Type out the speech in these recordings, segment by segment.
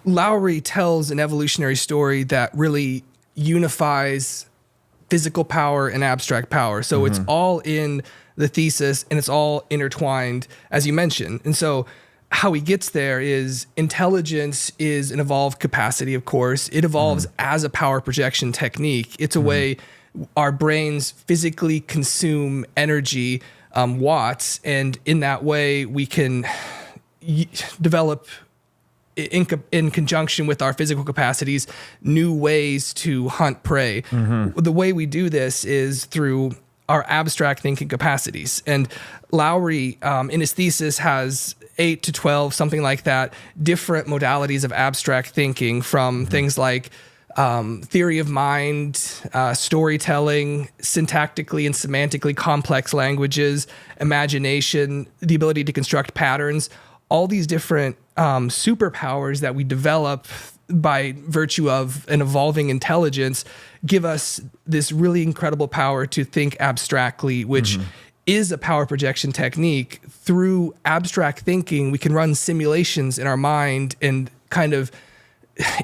Lowery tells an evolutionary story that really unifies physical power and abstract power. So it's all in the thesis and it's all intertwined, as you mentioned. And so how he gets there is intelligence is an evolved capacity, of course. It evolves as a power projection technique. It's a way our brains physically consume energy, watts, and in that way we can develop in conjunction with our physical capacities, new ways to hunt prey. The way we do this is through our abstract thinking capacities. And Lowery, in his thesis, has 8 to 12, something like that, different modalities of abstract thinking, from things like theory of mind, storytelling, syntactically and semantically complex languages, imagination, the ability to construct patterns, all these different superpowers that we develop by virtue of an evolving intelligence give us this really incredible power to think abstractly, which is a power projection technique. Through abstract thinking, we can run simulations in our mind and kind of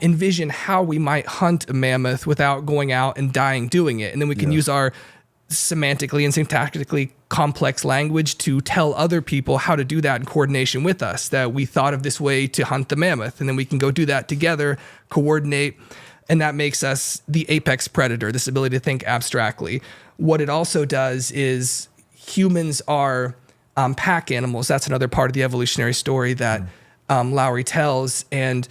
envision how we might hunt a mammoth without going out and dying doing it. And then we can use our semantically and syntactically complex language to tell other people how to do that in coordination with us, that we thought of this way to hunt the mammoth, and then we can go do that together, coordinate, and that makes us the apex predator, this ability to think abstractly. What it also does is humans are pack animals. That's another part of the evolutionary story that Lowery tells. And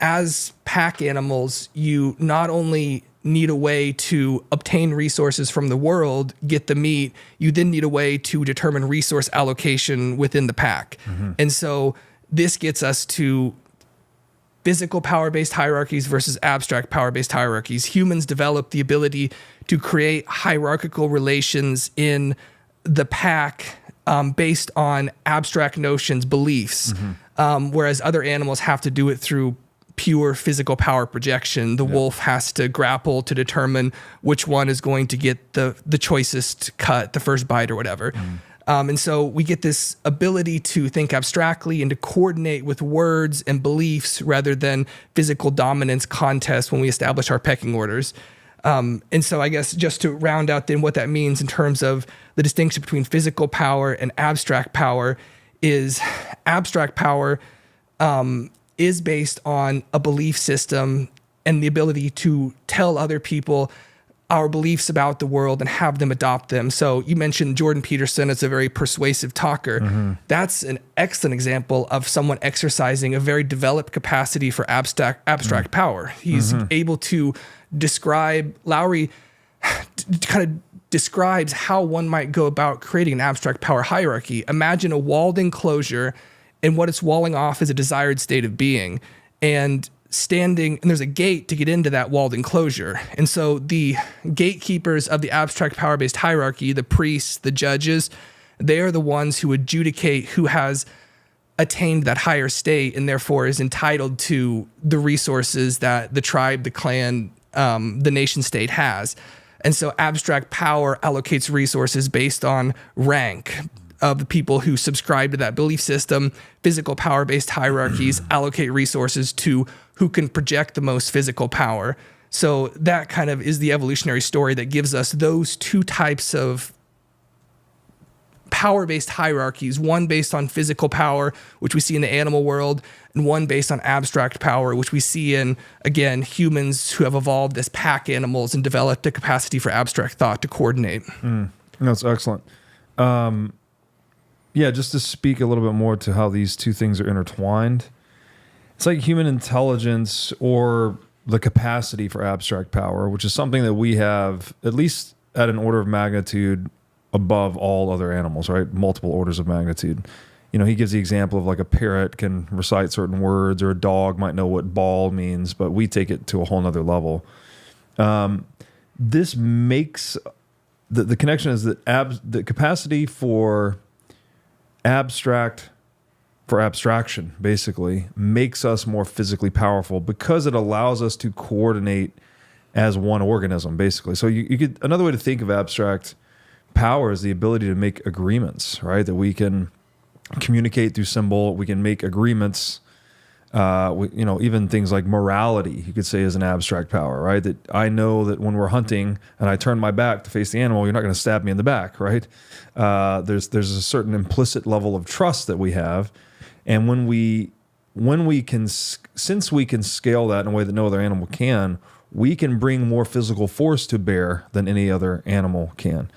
as pack animals, you not only need a way to obtain resources from the world, get the meat, you then need a way to determine resource allocation within the pack. And so this gets us to physical power-based hierarchies versus abstract power-based hierarchies. Humans develop the ability to create hierarchical relations in the pack based on abstract notions, beliefs, whereas other animals have to do it through pure physical power projection. The wolf has to grapple to determine which one is going to get the choicest cut, the first bite or whatever. And so we get this ability to think abstractly and to coordinate with words and beliefs rather than physical dominance contests when we establish our pecking orders. And so I guess just to round out then what that means in terms of the distinction between physical power and abstract power is abstract power is based on a belief system and the ability to tell other people our beliefs about the world and have them adopt them. So you mentioned Jordan Peterson as a very persuasive talker. That's an excellent example of someone exercising a very developed capacity for abstract power. He's able to describe, Lowery kind of describes how one might go about creating an abstract power hierarchy. Imagine a walled enclosure, and what it's walling off is a desired state of being. And there's a gate to get into that walled enclosure. And so the gatekeepers of the abstract power-based hierarchy, the priests, the judges, they are the ones who adjudicate who has attained that higher state and therefore is entitled to the resources that the tribe, the clan, the nation state has. And so abstract power allocates resources based on rank of the people who subscribe to that belief system. Physical power-based hierarchies allocate resources to who can project the most physical power. So that kind of is the evolutionary story that gives us those two types of power-based hierarchies, one based on physical power, which we see in the animal world, and one based on abstract power, which we see in, again, humans who have evolved as pack animals and developed a capacity for abstract thought to coordinate. That's excellent. Yeah, just to speak a little bit more to how these two things are intertwined. It's like human intelligence or the capacity for abstract power, which is something that we have at least at an order of magnitude above all other animals, right? Multiple orders of magnitude. You know, he gives the example of like a parrot can recite certain words, or a dog might know what ball means, but we take it to a whole nother level. This makes the connection is that the capacity for abstraction basically makes us more physically powerful because it allows us to coordinate as one organism, basically. So you could, another way to think of abstract power is the ability to make agreements, right? That we can communicate through symbol, we can make agreements Even things like morality, you could say, is an abstract power, right? That I know that when we're hunting and I turn my back to face the animal, you're not going to stab me in the back, right? There's a certain implicit level of trust that we have, and when we can, since we can scale that in a way that no other animal can, we can bring more physical force to bear than any other animal can.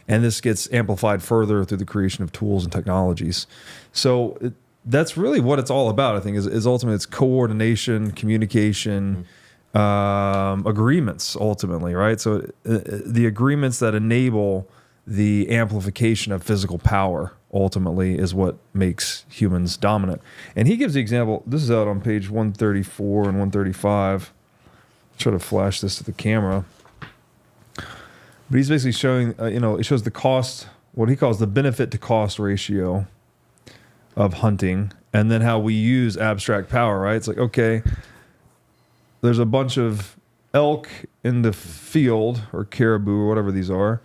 And this gets amplified further through the creation of tools and technologies. So that's really what it's all about, I think, is ultimately it's coordination, communication, agreements, ultimately, right? So the agreements that enable the amplification of physical power, ultimately, is what makes humans dominant. And he gives the example, this is out on page 134 and 135. Try to flash this to the camera. But he's basically showing, it shows the cost, what he calls the benefit to cost ratio of hunting, and then how we use abstract power, right? It's like, okay, there's a bunch of elk in the field, or caribou, or whatever these are.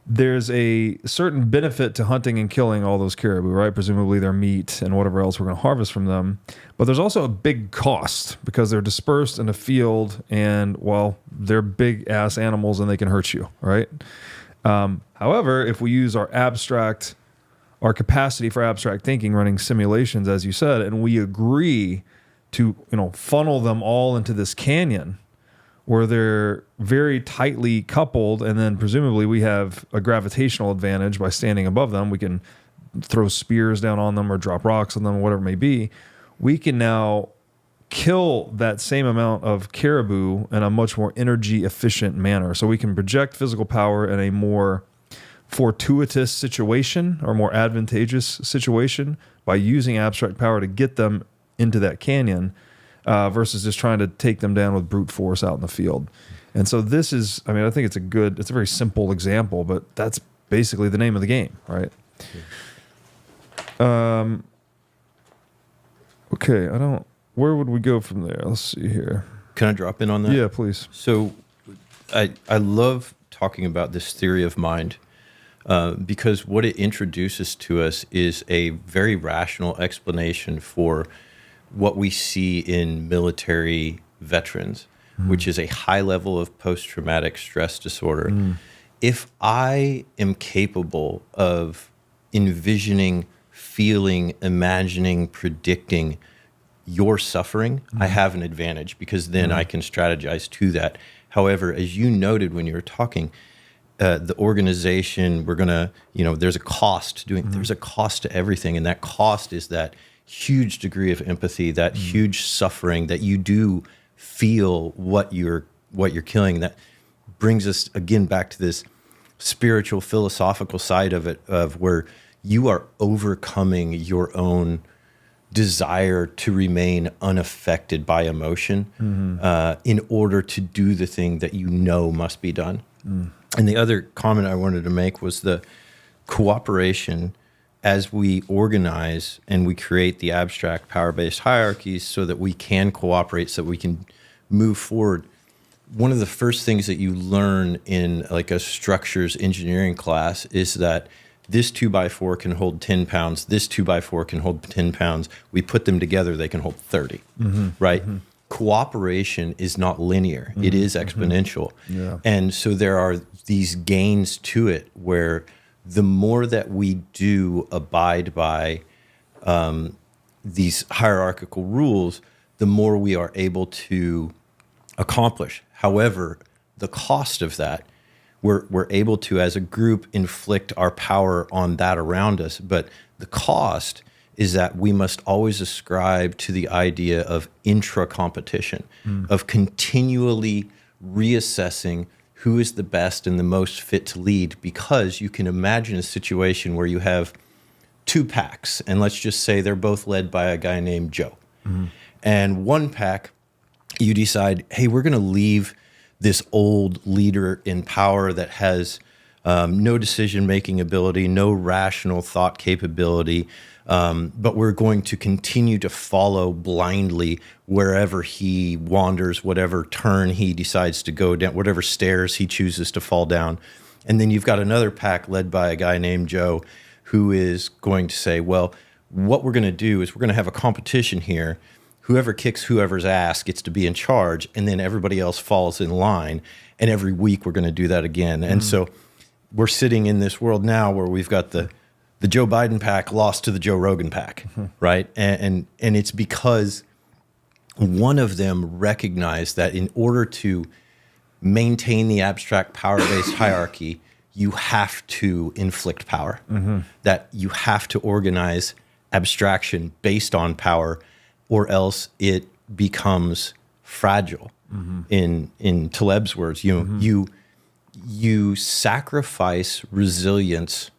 There's a certain benefit to hunting and killing all those caribou, right? Presumably their meat and whatever else we're going to harvest from them. But there's also a big cost because they're dispersed in a field, and, well, they're big ass animals and they can hurt you, right? However, if we use our capacity for abstract thinking, running simulations, as you said, and we agree to, funnel them all into this canyon where they're very tightly coupled, and then presumably we have a gravitational advantage by standing above them. We can throw spears down on them or drop rocks on them or whatever it may be. We can now kill that same amount of caribou in a much more energy efficient manner. So we can project physical power in a more fortuitous situation or more advantageous situation by using abstract power to get them into that canyon, versus just trying to take them down with brute force out in the field. And so this is, I think it's a very simple example, but that's basically the name of the game, right? Okay, where would we go from there? Let's see here. Can I drop in on that? Yeah, please. So I love talking about this theory of mind, because what it introduces to us is a very rational explanation for what we see in military veterans, which is a high level of post-traumatic stress disorder. If I am capable of envisioning, feeling, imagining, predicting your suffering, I have an advantage, because then I can strategize to that. However, as you noted when you were talking, the organization, we're going to, there's a cost to doing, there's a cost to everything. And that cost is that huge degree of empathy, that huge suffering that you do feel what you're killing. That brings us again back to this spiritual, philosophical side of it, of where you are overcoming your own desire to remain unaffected by emotion, in order to do the thing that must be done. And the other comment I wanted to make was the cooperation as we organize and we create the abstract power-based hierarchies so that we can cooperate, so that we can move forward. One of the first things that you learn in like a structures engineering class is that this 2x4 can hold 10 pounds, this 2x4 can hold 10 pounds. We put them together, they can hold 30, right? Cooperation is not linear. It is exponential. Yeah. And so there are these gains to it where the more that we do abide by these hierarchical rules, the more we are able to accomplish. However, the cost of that, we're able to, as a group, inflict our power on that around us. But the cost is that we must always ascribe to the idea of intra-competition, of continually reassessing who is the best and the most fit to lead, because you can imagine a situation where you have two packs, and let's just say they're both led by a guy named Joe. And one pack, you decide, hey, we're going to leave this old leader in power that has no decision-making ability, no rational thought capability, but we're going to continue to follow blindly wherever he wanders, whatever turn he decides to go down, whatever stairs he chooses to fall down. And then you've got another pack led by a guy named Joe who is going to say, well, what we're going to do is we're going to have a competition here. whoever kicks whoever's ass gets to be in charge, and then everybody else falls in line. And every week we're going to do that again. And so we're sitting in this world now where we've got the Joe Biden pack lost to the Joe Rogan pack, right? And it's because one of them recognized that in order to maintain the abstract power-based hierarchy, you have to inflict power, that you have to organize abstraction based on power, or else it becomes fragile. In Taleb's words, you sacrifice resilience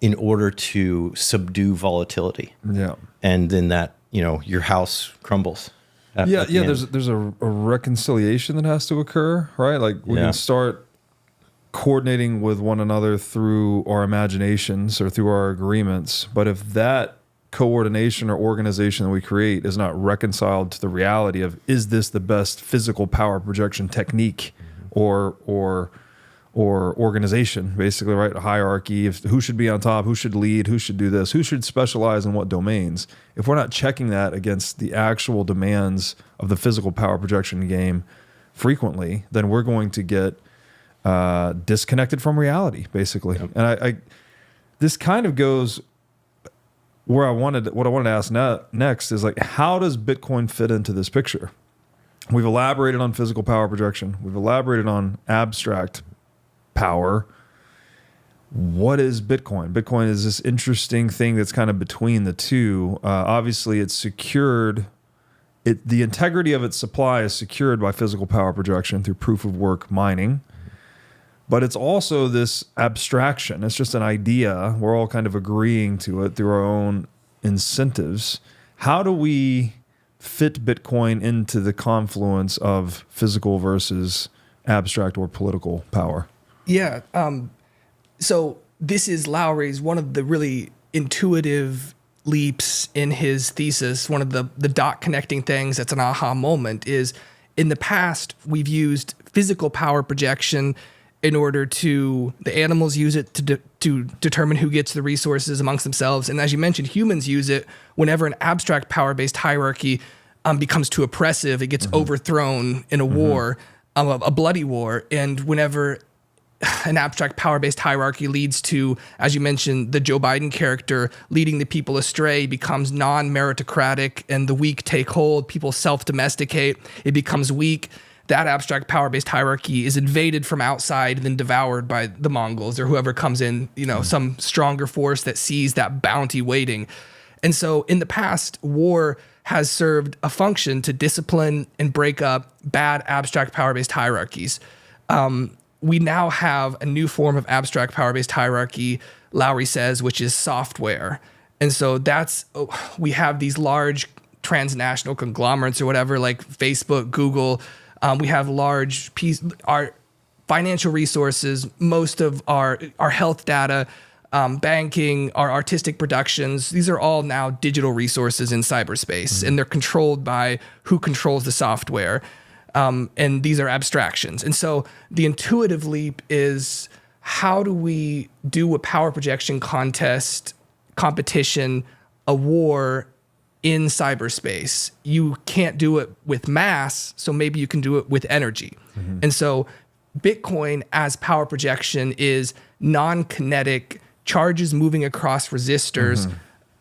in order to subdue volatility. Yeah. And then that, your house crumbles. There's a reconciliation that has to occur, right? Like we can start coordinating with one another through our imaginations or through our agreements. But if that coordination or organization that we create is not reconciled to the reality of, is this the best physical power projection technique or organization, basically, right? A hierarchy of who should be on top, who should lead, who should do this, who should specialize in what domains. If we're not checking that against the actual demands of the physical power projection game frequently, then we're going to get disconnected from reality, basically. Yep. And this kind of goes where what I wanted to ask next is, like, how does Bitcoin fit into this picture? We've elaborated on physical power projection. We've elaborated on abstract power. What is Bitcoin? Bitcoin is this interesting thing that's kind of between the two. Obviously, it's secured. The integrity of its supply is secured by physical power projection through proof of work mining. But it's also this abstraction. It's just an idea. We're all kind of agreeing to it through our own incentives. How do we fit Bitcoin into the confluence of physical versus abstract or political power? Yeah. So this is Lowery's, one of the really intuitive leaps in his thesis. One of the dot connecting things that's an aha moment is, in the past, we've used physical power projection in order to, the animals use it to determine who gets the resources amongst themselves. And as you mentioned, humans use it whenever an abstract power-based hierarchy becomes too oppressive, it gets overthrown in a war, a bloody war. And whenever an abstract power-based hierarchy leads to, as you mentioned, the Joe Biden character leading the people astray, becomes non-meritocratic, and the weak take hold, people self-domesticate, it becomes weak. That abstract power-based hierarchy is invaded from outside and then devoured by the Mongols or whoever comes in, some stronger force that sees that bounty waiting. And so in the past, war has served a function to discipline and break up bad abstract power-based hierarchies. We now have a new form of abstract power-based hierarchy, Lowery says, which is software. And so we have these large transnational conglomerates or whatever, like Facebook, Google. We have our financial resources, most of our health data, banking, our artistic productions. These are all now digital resources in cyberspace, and they're controlled by who controls the software. And these are abstractions. And so the intuitive leap is, how do we do a power projection competition, a war in cyberspace? You can't do it with mass, so maybe you can do it with energy. And so Bitcoin as power projection is non-kinetic charges moving across resistors,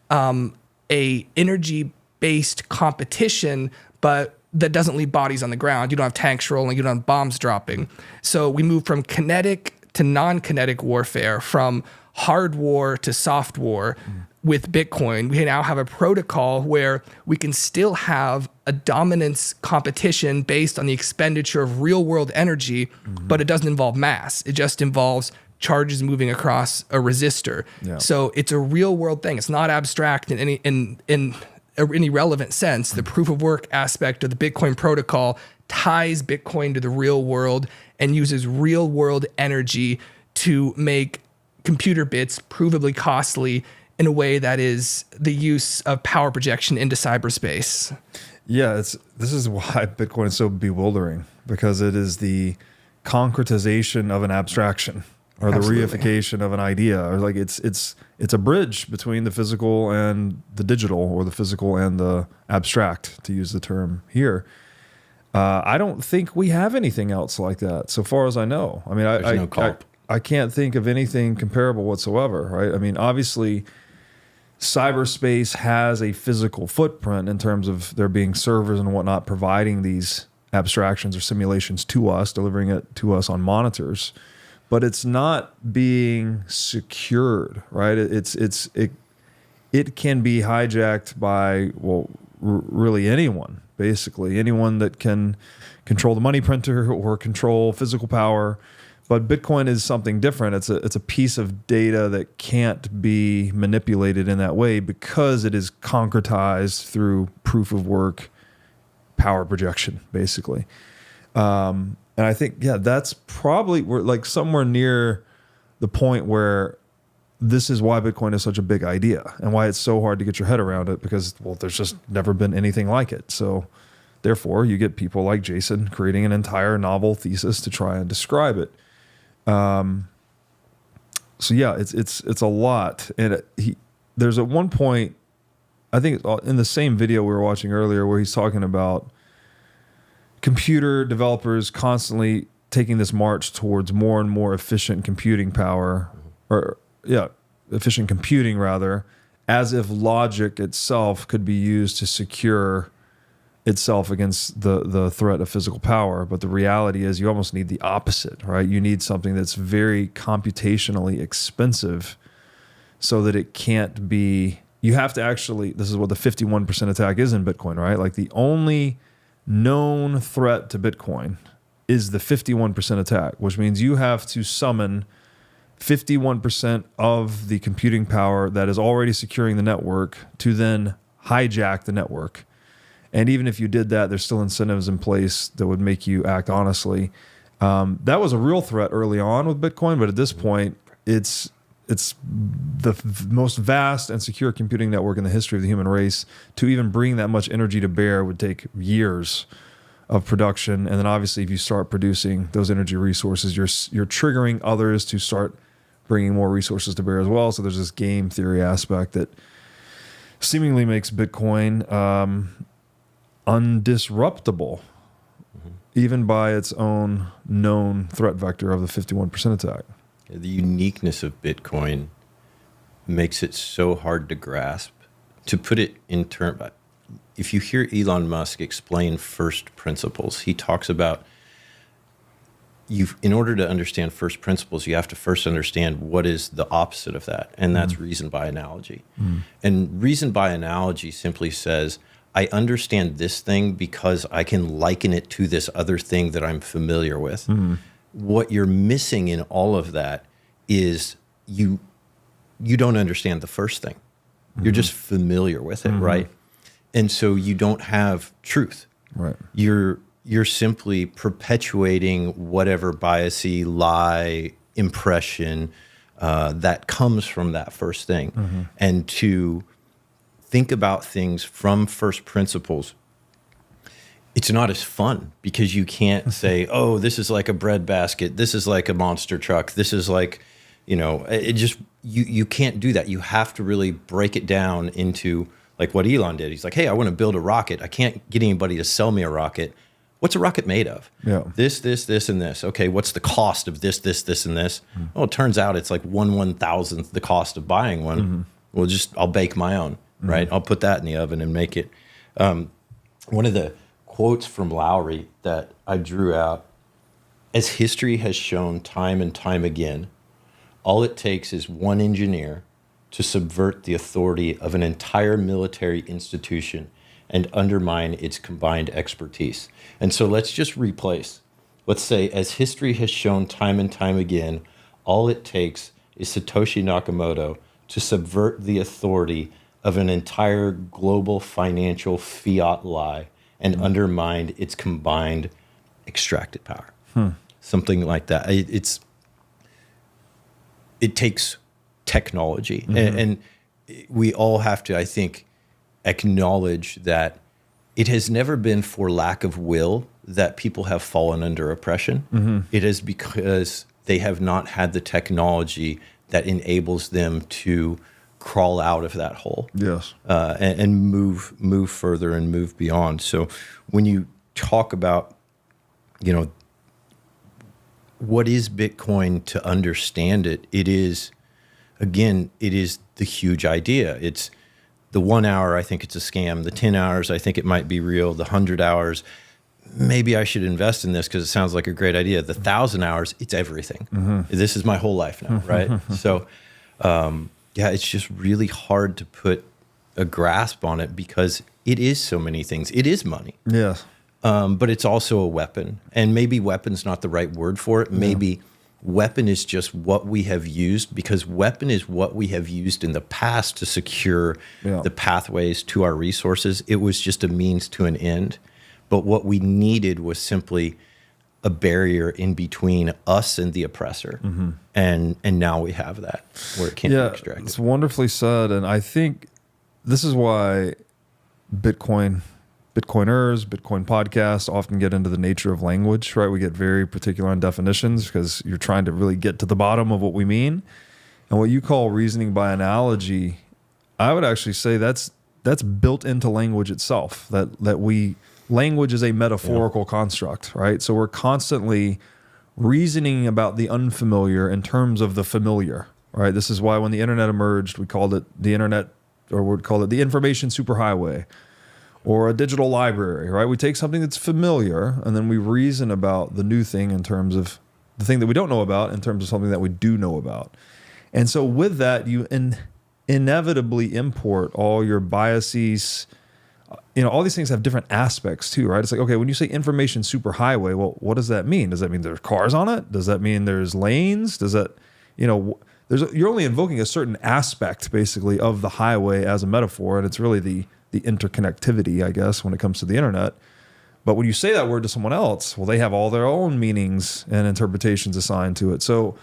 a energy-based competition, but that doesn't leave bodies on the ground. You don't have tanks rolling, you don't have bombs dropping. So we move from kinetic to non-kinetic warfare, from hard war to soft war. With Bitcoin, we now have a protocol where we can still have a dominance competition based on the expenditure of real world energy, but it doesn't involve mass. It just involves charges moving across a resistor. Yeah. So it's a real world thing. It's not abstract in any relevant sense. The proof of work aspect of the Bitcoin protocol ties Bitcoin to the real world and uses real world energy to make computer bits provably costly in a way that is the use of power projection into cyberspace. Yeah, this is why Bitcoin is so bewildering, because it is the concretization of an abstraction, or the Absolutely. reification of an idea, or like it's a bridge between the physical and the digital, or the physical and the abstract, to use the term here. I don't think we have anything else like that, so far as I know. I mean, I can't think of anything comparable whatsoever, right? I mean, obviously, cyberspace has a physical footprint in terms of there being servers and whatnot providing these abstractions or simulations to us, delivering it to us on monitors, but it's not being secured, right? It can be hijacked by, well, really anyone, basically anyone that can control the money printer or control physical power. But Bitcoin is something different. It's a piece of data that can't be manipulated in that way because it is concretized through proof of work, power projection, basically. And I think, yeah, that's probably, we're like somewhere near the point where this is why Bitcoin is such a big idea and why it's so hard to get your head around it, because, well, there's just never been anything like it. So therefore you get people like Jason creating an entire novel thesis to try and describe it. So yeah, it's a lot. And there's at one point, I think in the same video we were watching earlier, where he's talking about computer developers constantly taking this march towards more and more efficient computing power, efficient computing rather, as if logic itself could be used to secure itself against the threat of physical power. But the reality is you almost need the opposite, right? You need something that's very computationally expensive so that it can't be, you have to actually, this is what the 51% attack is in Bitcoin, right? Like the only known threat to Bitcoin is the 51% attack, which means you have to summon 51% of the computing power that is already securing the network to then hijack the network. And even if you did that, there's still incentives in place that would make you act honestly. That was a real threat early on with Bitcoin, but at this point, it's the most vast and secure computing network in the history of the human race. To even bring that much energy to bear would take years of production. And then obviously, if you start producing those energy resources, you're triggering others to start bringing more resources to bear as well. So there's this game theory aspect that seemingly makes Bitcoin undisruptable, even by its own known threat vector of the 51% attack. The uniqueness of Bitcoin makes it so hard to grasp. To put it in terms, if you hear Elon Musk explain first principles, he talks about in order to understand first principles, you have to first understand what is the opposite of that, and that's reason by analogy. And reason by analogy simply says, I understand this thing because I can liken it to this other thing that I'm familiar with. What you're missing in all of that is you don't understand the first thing. You're just familiar with it, right? And so you don't have truth. Right. You're simply perpetuating whatever biasy, lie, impression that comes from that first thing. And to think about things from first principles, it's not as fun, because you can't say, oh, this is like a breadbasket, this is like a monster truck, this is like, it just, you can't do that. You have to really break it down into like what Elon did. He's like, hey, I want to build a rocket. I can't get anybody to sell me a rocket. What's a rocket made of? Yeah. This, and this. Okay, what's the cost of this, and this? Well, it turns out it's like 1/1000th the cost of buying one. Well, I'll bake my own, right? I'll put that in the oven and make it. One of the quotes from Lowery that I drew out, as history has shown time and time again, all it takes is one engineer to subvert the authority of an entire military institution and undermine its combined expertise. And so let's just replace. Let's say, as history has shown time and time again, all it takes is Satoshi Nakamoto to subvert the authority of an entire global financial fiat lie and undermine its combined extracted power. Something like that. It takes technology. And we all have to, I think, acknowledge that it has never been for lack of will that people have fallen under oppression. It is because they have not had the technology that enables them to crawl out of that hole. Yes. And move further and move beyond. So when you talk about, what is Bitcoin, to understand it, it is the huge idea. It's the 1 hour, I think it's a scam. The 10 hours, I think it might be real. The 100 hours, maybe I should invest in this because it sounds like a great idea. The 1,000 hours, it's everything. This is my whole life now, right? So, it's just really hard to put a grasp on it because it is so many things. It is money. Yes. But it's also a weapon. And maybe weapon's not the right word for it. Maybe weapon is just what we have used, because weapon is what we have used in the past to secure the pathways to our resources. It was just a means to an end. But what we needed was simply a barrier in between us and the oppressor. And now we have that where it can't be extracted. It's wonderfully said. And I think this is why Bitcoiners, Bitcoin podcasts often get into the nature of language, right? We get very particular on definitions because you're trying to really get to the bottom of what we mean. And what you call reasoning by analogy, I would actually say that's built into language itself, language is a metaphorical construct, right? So we're constantly reasoning about the unfamiliar in terms of the familiar, right? This is why when the internet emerged, we called it the internet, or we'd call it the information superhighway, or a digital library, right? We take something that's familiar and then we reason about the new thing in terms of the thing that we don't know about in terms of something that we do know about. And so with that, you inevitably import all your biases. All these things have different aspects too, right? It's like, okay, when you say information superhighway, well, what does that mean? Does that mean there's cars on it? Does that mean there's lanes? Does that, you're only invoking a certain aspect basically of the highway as a metaphor. And it's really the interconnectivity, I guess, when it comes to the internet. But when you say that word to someone else, well, they have all their own meanings and interpretations assigned to it. So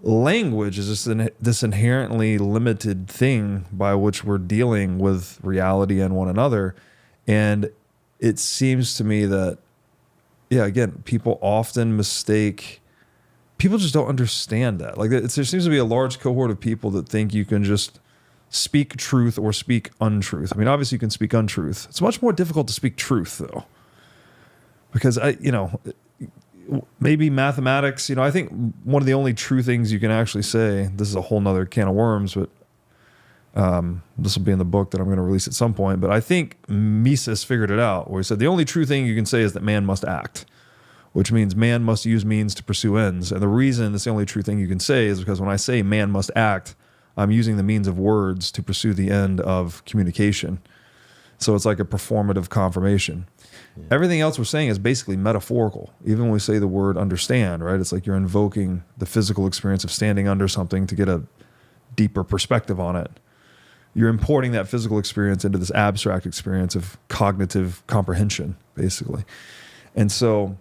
language is just this inherently limited thing by which we're dealing with reality and one another. And it seems to me that, again, people often people just don't understand that. Like there seems to be a large cohort of people that think you can just speak truth or speak untruth. I mean, obviously you can speak untruth. It's much more difficult to speak truth though, because maybe mathematics, I think one of the only true things you can actually say, this is a whole nother can of worms, but this will be in the book that I'm going to release at some point. But I think Mises figured it out, where he said the only true thing you can say is that man must act, which means man must use means to pursue ends. And the reason it's the only true thing you can say is because when I say man must act, I'm using the means of words to pursue the end of communication. So it's like a performative confirmation. Yeah. Everything else we're saying is basically metaphorical. Even when we say the word understand, right? It's like you're invoking the physical experience of standing under something to get a deeper perspective on it. You're importing that physical experience into this abstract experience of cognitive comprehension, basically. And so,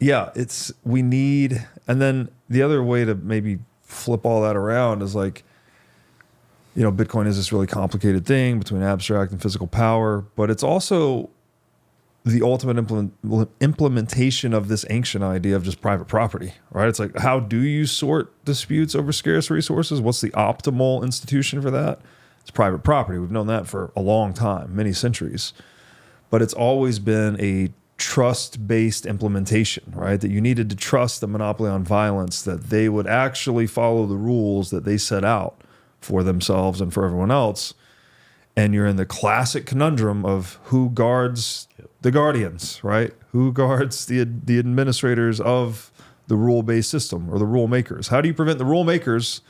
we need, and then the other way to maybe flip all that around is like, Bitcoin is this really complicated thing between abstract and physical power, but it's also the ultimate implementation of this ancient idea of just private property, right? It's like, how do you sort disputes over scarce resources? What's the optimal institution for that? It's private property. We've known that for a long time, many centuries, but it's always been a trust-based implementation, right? That you needed to trust the monopoly on violence, that they would actually follow the rules that they set out for themselves and for everyone else. And you're in the classic conundrum of who guards the guardians, right? Who guards the administrators of the rule-based system or the rule makers? How do you prevent the rule makers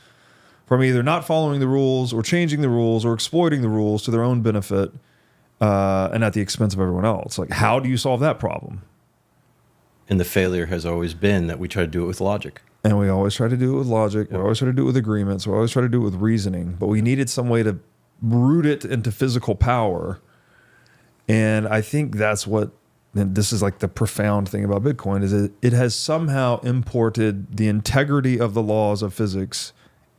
from either not following the rules or changing the rules or exploiting the rules to their own benefit and at the expense of everyone else? Like, how do you solve that problem? And the failure has always been that we try to do it with logic. And we always try to do it with logic. We always try to do it with agreements. We always try to do it with reasoning. But we needed some way to root it into physical power. And I think that's what, and this is like the profound thing about Bitcoin, is it has somehow imported the integrity of the laws of physics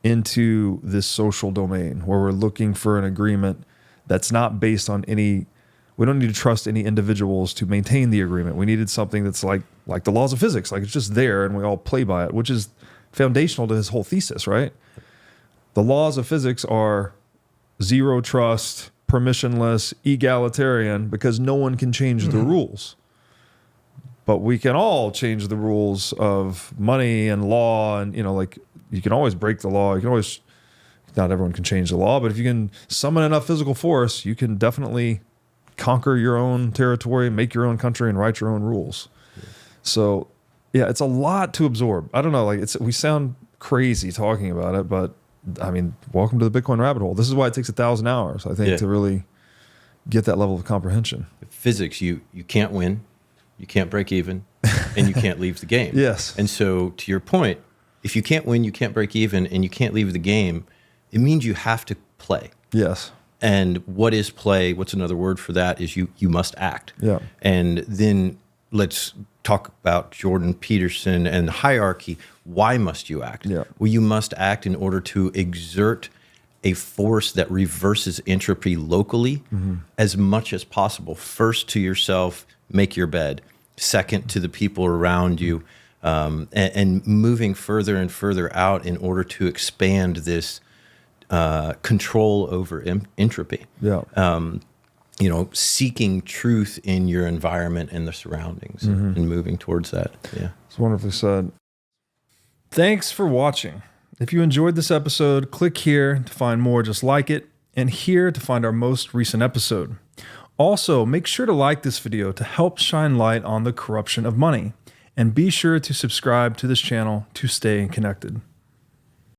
into this social domain where we're looking for an agreement that's not based on any We don't need to trust any individuals to maintain the agreement. We needed something that's like the laws of physics, like it's just there and we all play by it, which is foundational to his whole thesis, right? The laws of physics are zero trust, permissionless, egalitarian, because no one can change the rules. But we can all change the rules of money and law, and like you can always break the law. You can always, not everyone can change the law, but if you can summon enough physical force, you can definitely conquer your own territory, make your own country, and write your own rules. Yeah. So, yeah, it's a lot to absorb. I don't know, like we sound crazy talking about it, but I mean, welcome to the Bitcoin rabbit hole. This is why it takes 1,000 hours, I think, to really get that level of comprehension. Physics, you can't win, you can't break even, and you can't leave the game. Yes. And so, to your point, if you can't win, you can't break even, and you can't leave the game, it means you have to play. Yes. And what is play? What's another word for that? Is you must act. Yeah. And then let's talk about Jordan Peterson and hierarchy. Why must you act? Yeah. Well, you must act in order to exert a force that reverses entropy locally as much as possible. First to yourself, make your bed. Second to the people around you, and moving further and further out in order to expand this control over entropy. Yeah. Seeking truth in your environment and the surroundings and moving towards that. Yeah. It's wonderfully said. Thanks for watching. If you enjoyed this episode, click here to find more just like it, and here to find our most recent episode. Also, make sure to like this video to help shine light on the corruption of money, and be sure to subscribe to this channel to stay connected.